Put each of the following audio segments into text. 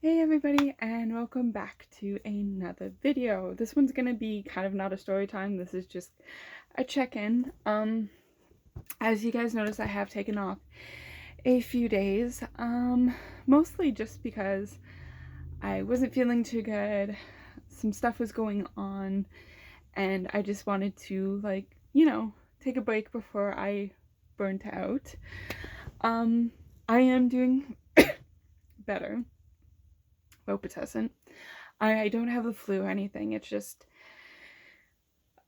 Hey everybody, and welcome back to another video. This one's gonna be kind of not a story time. This is just a check-in. As you guys notice, I have taken off a few days, mostly just because I wasn't feeling too good. Some stuff was going on, and I just wanted to, take a break before I burnt out. I am doing better. Hope it doesn't. I don't have the flu or anything. It's just,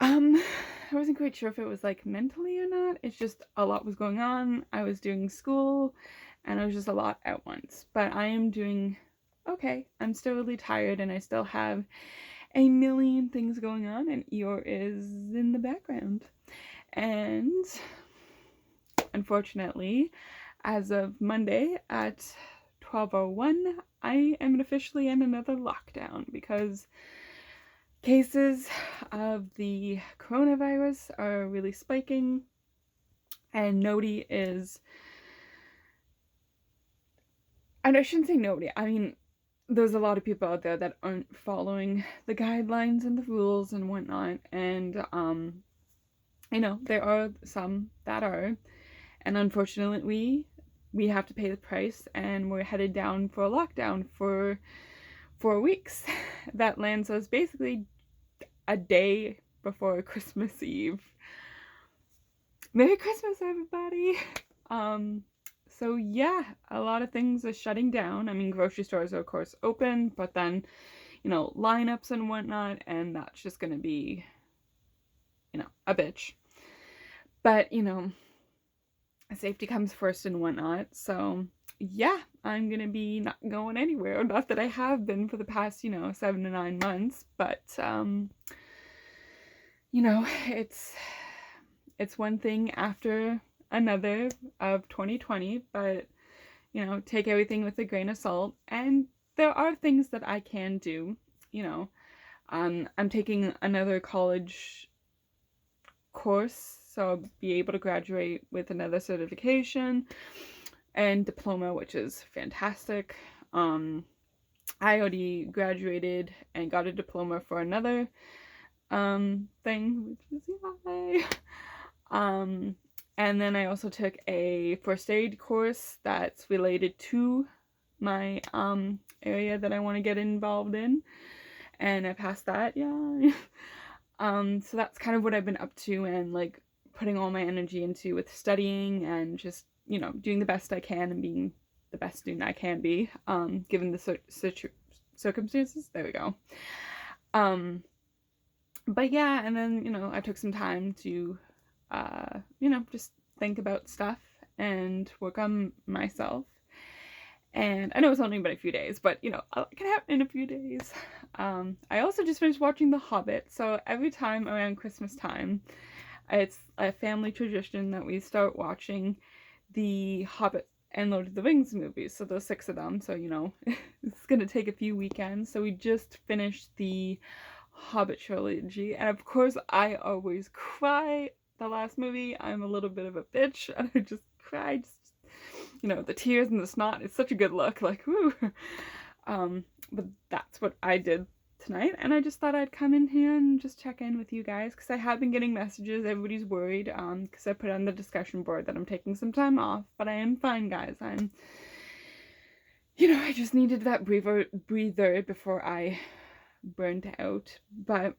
I wasn't quite sure if it was like mentally or not. It's just a lot was going on. I was doing school and it was just a lot at once. But I am doing okay. I'm still really tired and I still have a million things going on, and Eeyore is in the background. And unfortunately, as of Monday at 12:01, I am officially in another lockdown because cases of the coronavirus are really spiking, and nobody is, and I shouldn't say nobody, I mean, there's a lot of people out there that aren't following the guidelines and the rules and whatnot, and there are some that are, and unfortunately we have to pay the price, and we're headed down for a lockdown for 4 weeks. That lands us basically a day before Christmas Eve. Merry Christmas, everybody! So yeah, a lot of things are shutting down. I mean, grocery stores are of course open, but then, lineups and whatnot, and that's just gonna be, a bitch. But, safety comes first and whatnot, so yeah, I'm gonna be not going anywhere. Not that I have been for the past, 7 to 9 months, but, it's one thing after another of 2020, but, take everything with a grain of salt. And there are things that I can do, I'm taking another college course, so I'll be able to graduate with another certification and diploma, which is fantastic. I already graduated and got a diploma for another thing, which is yay. And then I also took a first aid course that's related to my area that I want to get involved in, and I passed that. Yeah. So that's kind of what I've been up to, and like putting all my energy into with studying and just doing the best I can and being the best student I can be, given the circumstances. There we go. But yeah, and then I took some time to just think about stuff and work on myself. And I know it's only been a few days, but a lot can happen in a few days. I also just finished watching The Hobbit, so every time around Christmas time, it's a family tradition that we start watching the Hobbit and Lord of the Rings movies. So there's 6 of them, so it's gonna take a few weekends. So we just finished the Hobbit trilogy, and of course I always cry the last movie. I'm a little bit of a bitch, and I just cried. The tears and the snot. It's such a good look, like woo. But that's what I did tonight, and I just thought I'd come in here and just check in with you guys, because I have been getting messages. Everybody's worried, because I put on the discussion board that I'm taking some time off, but I am fine, guys. I'm, I just needed that breather before I burned out. But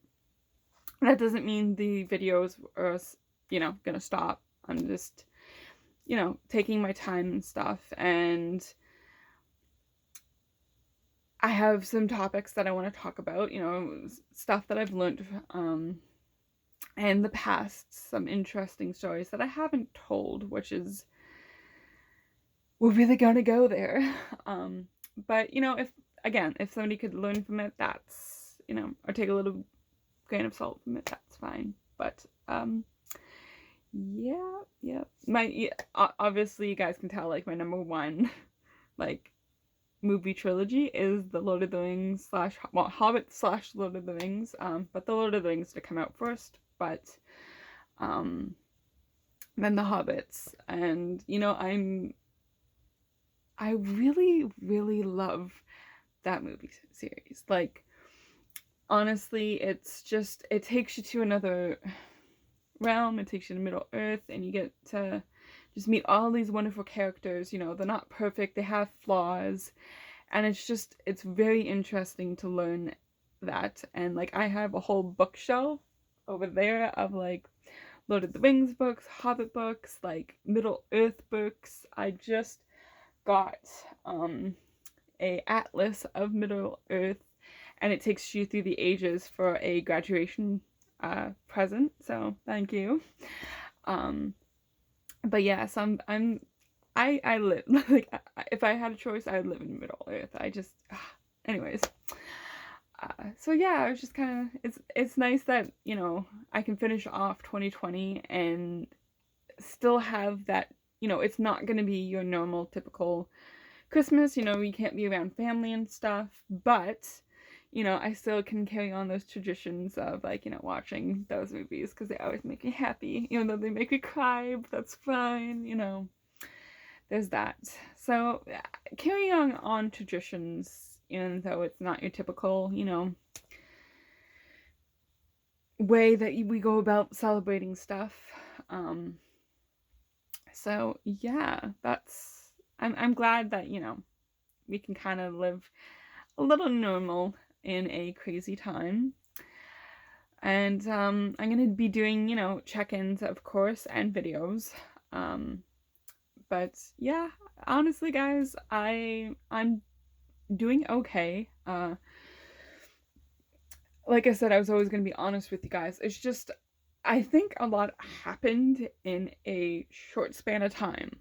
that doesn't mean the videos are, gonna stop. I'm just, taking my time and stuff, and I have some topics that I want to talk about, stuff that I've learned in the past, some interesting stories that I haven't told, which is, we're really gonna go there. But if somebody could learn from it, that's, or take a little grain of salt from it, that's fine. But yeah, obviously you guys can tell, like, my number one like movie trilogy is the Lord of the Rings Hobbit / Lord of the Rings, but the Lord of the Rings to come out first, but then the Hobbits. And I really, really love that movie series. Like, honestly, it's just, it takes you to another realm. It takes you to Middle Earth, and you get to just meet all these wonderful characters. You know, they're not perfect, they have flaws, and it's very interesting to learn that. And like, I have a whole bookshelf over there of like Lord of the Rings books, Hobbit books, like Middle Earth books. I just got a atlas of Middle Earth, and it takes you through the ages for a graduation present. So thank you. But yes, I live like, if I had a choice, I would live in Middle Earth. I just, anyways. So yeah, I was just kind of, it's nice that, you know, I can finish off 2020 and still have that, you know, it's not going to be your normal typical Christmas. You know, you can't be around family and stuff, but, you know, I still can carry on those traditions of, like, you know, watching those movies because they always make me happy, even though they make me cry, but that's fine, you know, there's that. So carrying on traditions, even though it's not your typical, you know, way that we go about celebrating stuff. So yeah, I'm glad that, you know, we can kind of live a little normal in a crazy time. And I'm gonna be doing, you know, check-ins, of course, and videos. But yeah, honestly, guys, I'm doing okay. Like I said, I was always gonna be honest with you guys. It's just, I think a lot happened in a short span of time.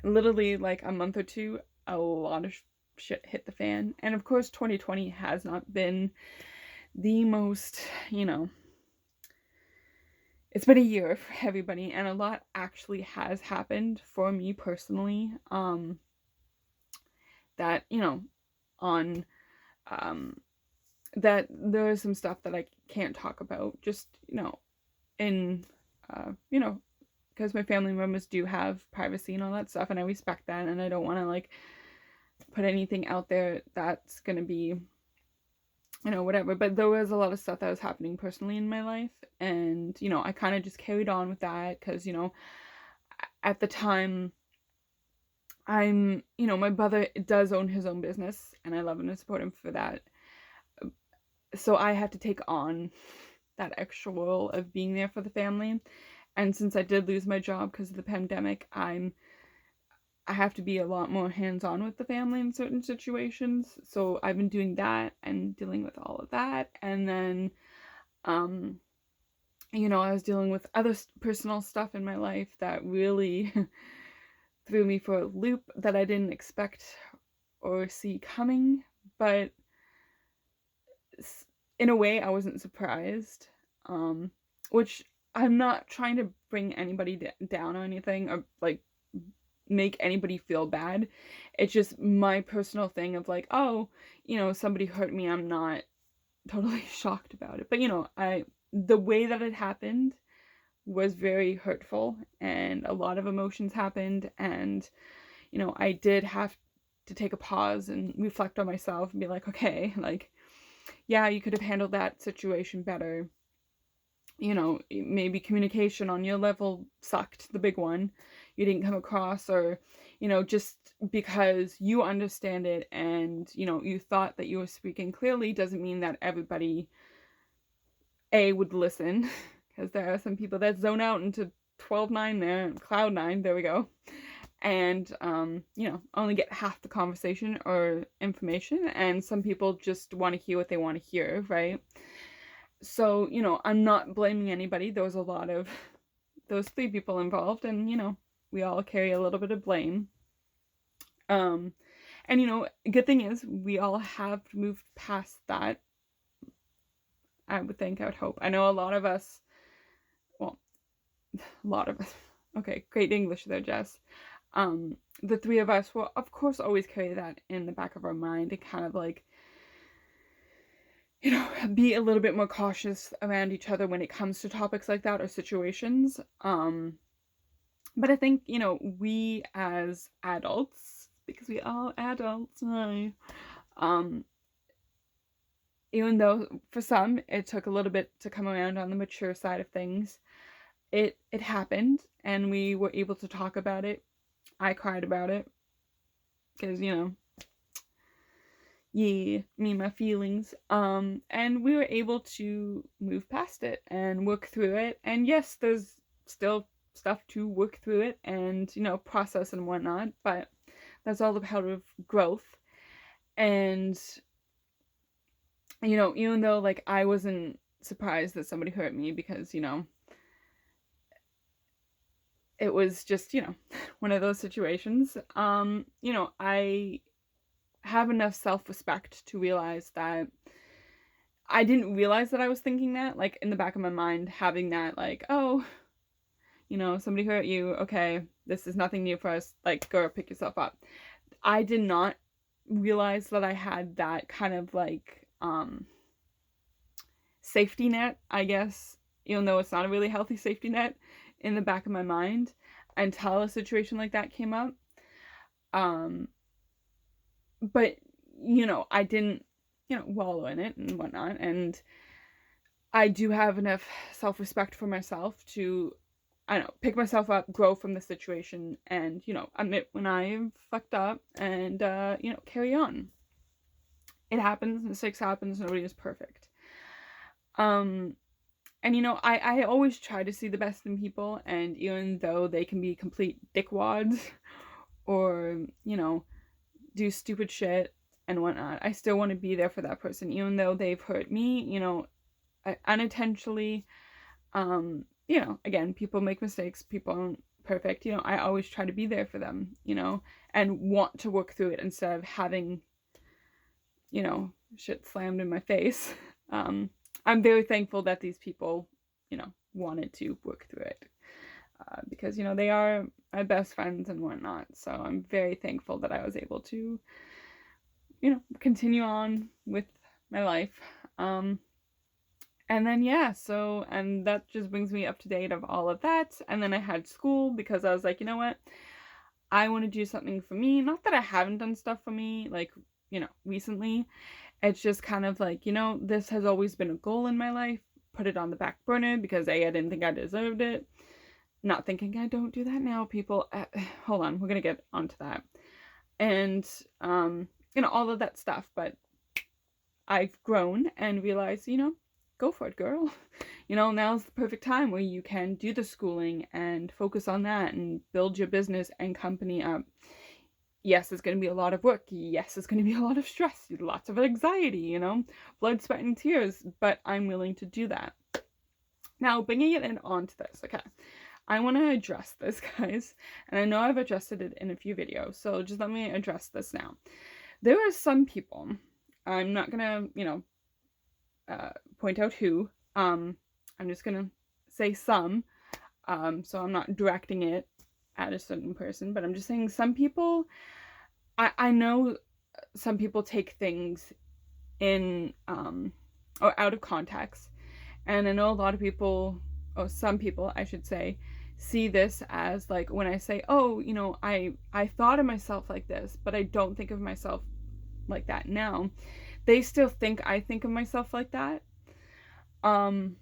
Literally, like a month or two, a lot of shit hit the fan. And of course, 2020 has not been the most, you know, it's been a year for everybody, and a lot actually has happened for me personally. That, you know, on, that there is some stuff that I can't talk about, just, you know, in, you know, because my family members do have privacy and all that stuff, and I respect that, and I don't want to, like, put anything out there that's gonna be, you know, whatever. But there was a lot of stuff that was happening personally in my life, and, you know, I kind of just carried on with that because, you know, at the time, you know, my brother does own his own business, and I love him and support him for that. So I had to take on that extra role of being there for the family. And since I did lose my job because of the pandemic, I have to be a lot more hands-on with the family in certain situations. So I've been doing that and dealing with all of that. And then, you know, I was dealing with other personal stuff in my life that really threw me for a loop that I didn't expect or see coming. But in a way, I wasn't surprised, which I'm not trying to bring anybody down or anything, or like make anybody feel bad. It's just my personal thing of like, oh, you know, somebody hurt me. I'm not totally shocked about it, but you know, the way that it happened was very hurtful, and a lot of emotions happened, and you know, I did have to take a pause and reflect on myself and be like, okay, like, yeah, you could have handled that situation better. You know, maybe communication on your level sucked, the big one. You didn't come across, or, you know, just because you understand it and, you know, you thought that you were speaking clearly doesn't mean that everybody, would listen. Because there are some people that zone out into 12.9 there, cloud 9, there we go. And, you know, only get half the conversation or information. And some people just want to hear what they want to hear, right? So, you know, I'm not blaming anybody. There was a lot of those 3 people involved, and, you know, we all carry a little bit of blame. And, you know, good thing is we all have moved past that. I would think, I would hope. I know a lot of us, well, a lot of us, okay, great English there, Jess. The 3 of us will, of course, always carry that in the back of our mind and kind of like, you know, be a little bit more cautious around each other when it comes to topics like that or situations. But I think, you know, we as adults, because we are adults, Um, Even though for some it took a little bit to come around on the mature side of things, it happened and we were able to talk about it. I cried about it because, me, my feelings. And we were able to move past it and work through it. And yes, there's still stuff to work through it and, process and whatnot, but that's all a part of growth. And, even though, like, I wasn't surprised that somebody hurt me because, it was just, one of those situations. I have enough self-respect to realize that I didn't realize that I was thinking that, like, in the back of my mind, having that, like, oh, somebody hurt you, okay, this is nothing new for us, like, go pick yourself up. I did not realize that I had that kind of, like, safety net, I guess, even though it's not a really healthy safety net, in the back of my mind until a situation like that came up. But, I didn't, wallow in it and whatnot. And I do have enough self-respect for myself to, I don't know, pick myself up, grow from the situation, and, admit when I fucked up and, carry on. It happens, mistakes happens, nobody is perfect. And, I always try to see the best in people, and even though they can be complete dickwads or, do stupid shit and whatnot, I still want to be there for that person, even though they've hurt me, unintentionally. Again, people make mistakes, people aren't perfect, I always try to be there for them, and want to work through it instead of having, shit slammed in my face. I'm very thankful that these people, wanted to work through it. Because, they are my best friends and whatnot. So I'm very thankful that I was able to, continue on with my life. And then, and that just brings me up to date of all of that. And then I had school because I was like, you know what? I want to do something for me. Not that I haven't done stuff for me, like, recently. It's just kind of like, this has always been a goal in my life. Put it on the back burner because I didn't think I deserved it. Not thinking I don't do that now, people. Hold on, we're gonna get onto that. And, all of that stuff. But I've grown and realized, go for it, girl. Now's the perfect time where you can do the schooling and focus on that and build your business and company up. Yes, it's going to be a lot of work. Yes, it's going to be a lot of stress, lots of anxiety, blood, sweat, and tears, but I'm willing to do that. Now, bringing it in onto this, okay, I want to address this, guys, and I know I've addressed it in a few videos, so just let me address this now. There are some people, I'm not going to, point out who, I'm just going to say some, so I'm not directing it at a certain person, but I'm just saying some people, I know some people take things in, or out of context, and I know a lot of people, or some people, I should say, see this as, like, when I say, oh, I thought of myself like this, but I don't think of myself like that now, they still think I think of myself like that. And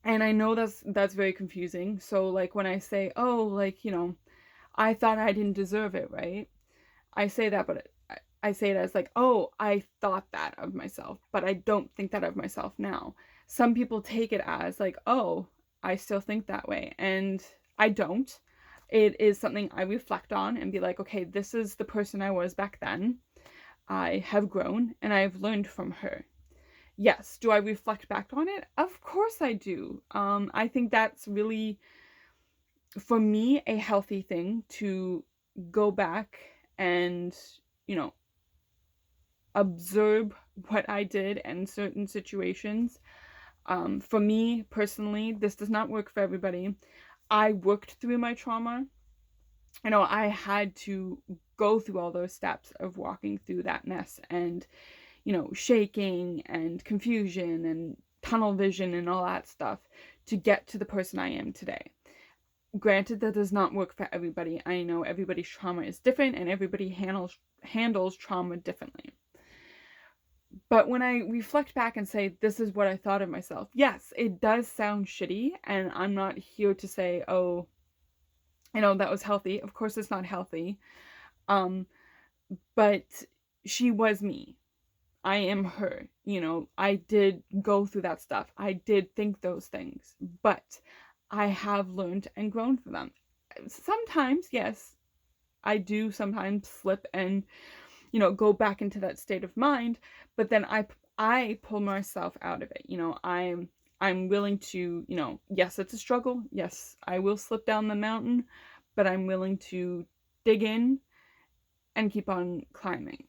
I know that's very confusing. So, like, when I say, oh, like, I thought I didn't deserve it, right? I say that, but I say it as like, oh, I thought that of myself, but I don't think that of myself now. Some people take it as like, oh, I still think that way, and I don't. It is something I reflect on and be like, okay, this is the person I was back then. I have grown and I've learned from her. Yes, do I reflect back on it? Of course I do. I think that's really, for me, a healthy thing to go back and, observe what I did in certain situations. For me, personally, this does not work for everybody. I worked through my trauma. I had to go through all those steps of walking through that mess and, shaking and confusion and tunnel vision and all that stuff to get to the person I am today. Granted, that does not work for everybody. I know everybody's trauma is different and everybody handles trauma differently. But when I reflect back and say, this is what I thought of myself, yes, it does sound shitty. And I'm not here to say, oh, that was healthy. Of course, it's not healthy. But she was me. I am her. I did go through that stuff. I did think those things, but I have learned and grown from them. Sometimes, yes, I do sometimes slip and, go back into that state of mind, but then I pull myself out of it. I'm willing to, yes, it's a struggle. Yes, I will slip down the mountain, but I'm willing to dig in and keep on climbing.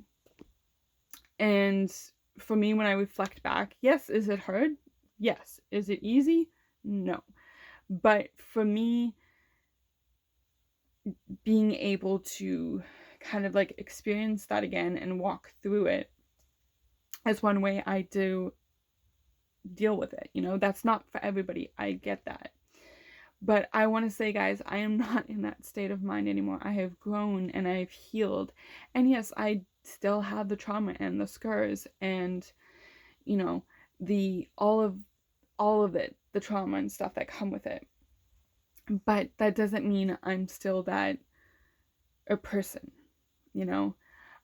And for me, when I reflect back, yes, is it hard? Yes. Is it easy? No. But for me, being able to kind of like experience that again and walk through it is one way I do deal with it. That's not for everybody. I get that. But I want to say, guys, I am not in that state of mind anymore. I have grown and I've healed. And yes, I still have the trauma and the scars and, the all of it, the trauma and stuff that come with it. But that doesn't mean I'm still that a person.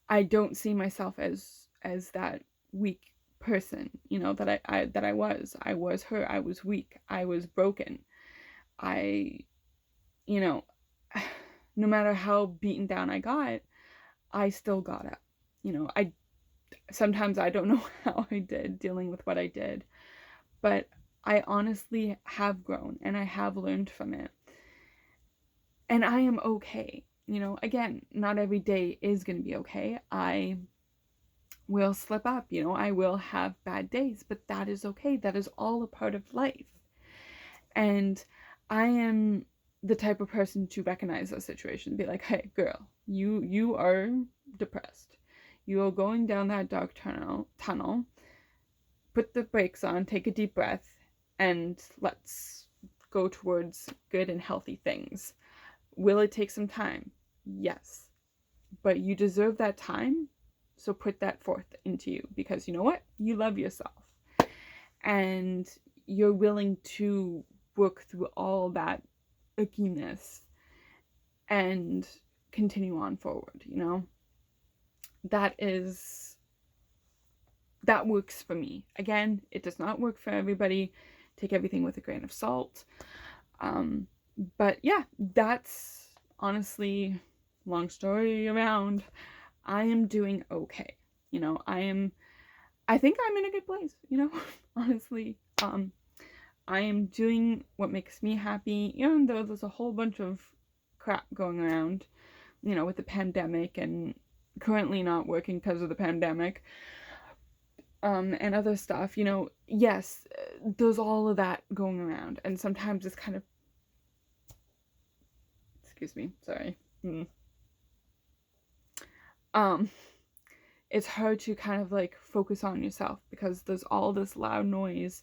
I don't see myself as that weak person, that I was. I was her. I was weak. I was broken. I, no matter how beaten down I got, I still got up. I sometimes I don't know how I did dealing with what I did, but I honestly have grown and I have learned from it. And I am okay. Again, not every day is going to be okay. I will slip up, I will have bad days, but that is okay. That is all a part of life. And I am the type of person to recognize those situations, be like, hey, girl, you are depressed. You are going down that dark tunnel. Put the brakes on, take a deep breath, and let's go towards good and healthy things. Will it take some time? Yes. But you deserve that time, so put that forth into you, because you know what? You love yourself. And you're willing to work through all that ickiness and continue on forward, that works for me. Again, it does not work for everybody. Take everything with a grain of salt. But yeah, that's honestly, long story around, I am doing okay. I think I'm in a good place, honestly. I am doing what makes me happy, even though there's a whole bunch of crap going around, with the pandemic and currently not working because of the pandemic, and other stuff, yes, there's all of that going around. And sometimes it's kind of, excuse me, sorry. It's hard to kind of like focus on yourself because there's all this loud noise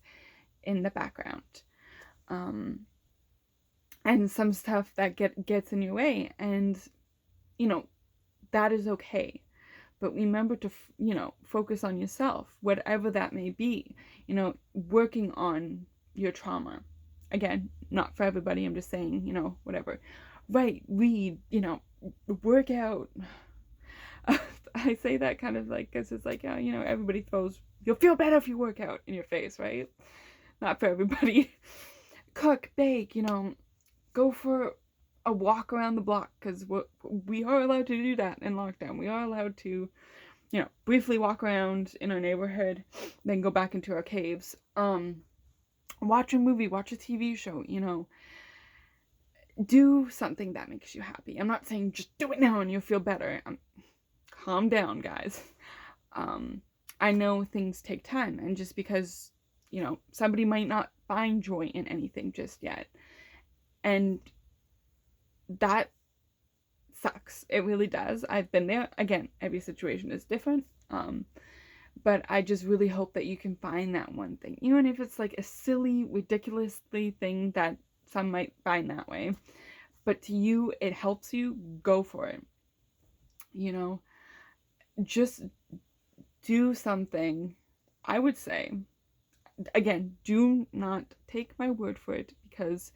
in the background. And some stuff that gets in your way, and that is okay. But remember to focus on yourself, whatever that may be. Working on your trauma. Again, not for everybody. I'm just saying, whatever. Write, read, work out. I say that kind of like, because it's like, everybody throws, you'll feel better if you work out in your face, right? Not for everybody. Cook, bake, go for a walk around the block, because we are allowed to do that in lockdown. We are allowed to, briefly walk around in our neighborhood, then go back into our caves. Watch a movie, watch a TV show, do something that makes you happy. I'm not saying just do it now and you'll feel better. Calm down, guys. I know things take time, and just because, somebody might not find joy in anything just yet. And that sucks. It really does. I've been there. Again, every situation is different. But I just really hope that you can find that one thing, even if it's like a silly, ridiculously thing that some might find that way. But to you, it helps you, go for it. Just do something I would say, again, do not take my word for it, because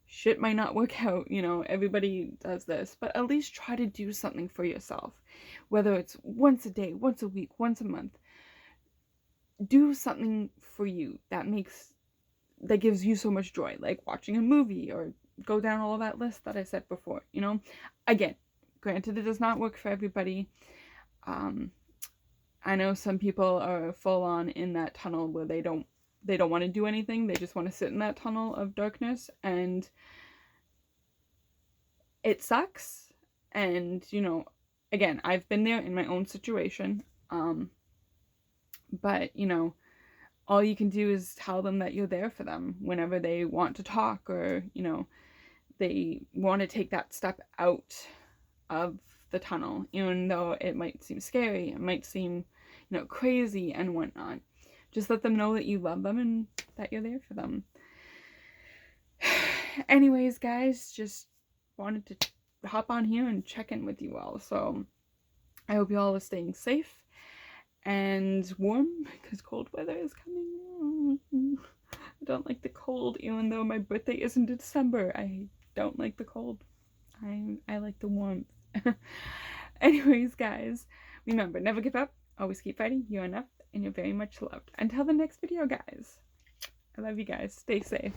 shit might not work out, you know, everybody does this, but at least try to do something for yourself. Whether it's once a day, once a week, once a month, do something for you that gives you so much joy, like watching a movie, or go down all of that list that I said before, you know. Again, granted, it does not work for everybody. I know some people are full on in that tunnel where they don't want to do anything. They just want to sit in that tunnel of darkness, and it sucks. And, you know, again, I've been there in my own situation. But, you know, all you can do is tell them that you're there for them whenever they want to talk, or, you know, they want to take that step out of the tunnel, even though it might seem scary, it might seem, you know, crazy and whatnot. Just let them know that you love them and that you're there for them. Anyways, guys, just wanted to hop on here and check in with you all. So I hope you all are staying safe and warm, because cold weather is coming. I don't like the cold, even though my birthday isn't in December. I don't like the cold. I like the warmth. Anyways, guys, remember, never give up, always keep fighting. You're enough, and you're very much loved. Until the next video, guys, I love you guys. Stay safe.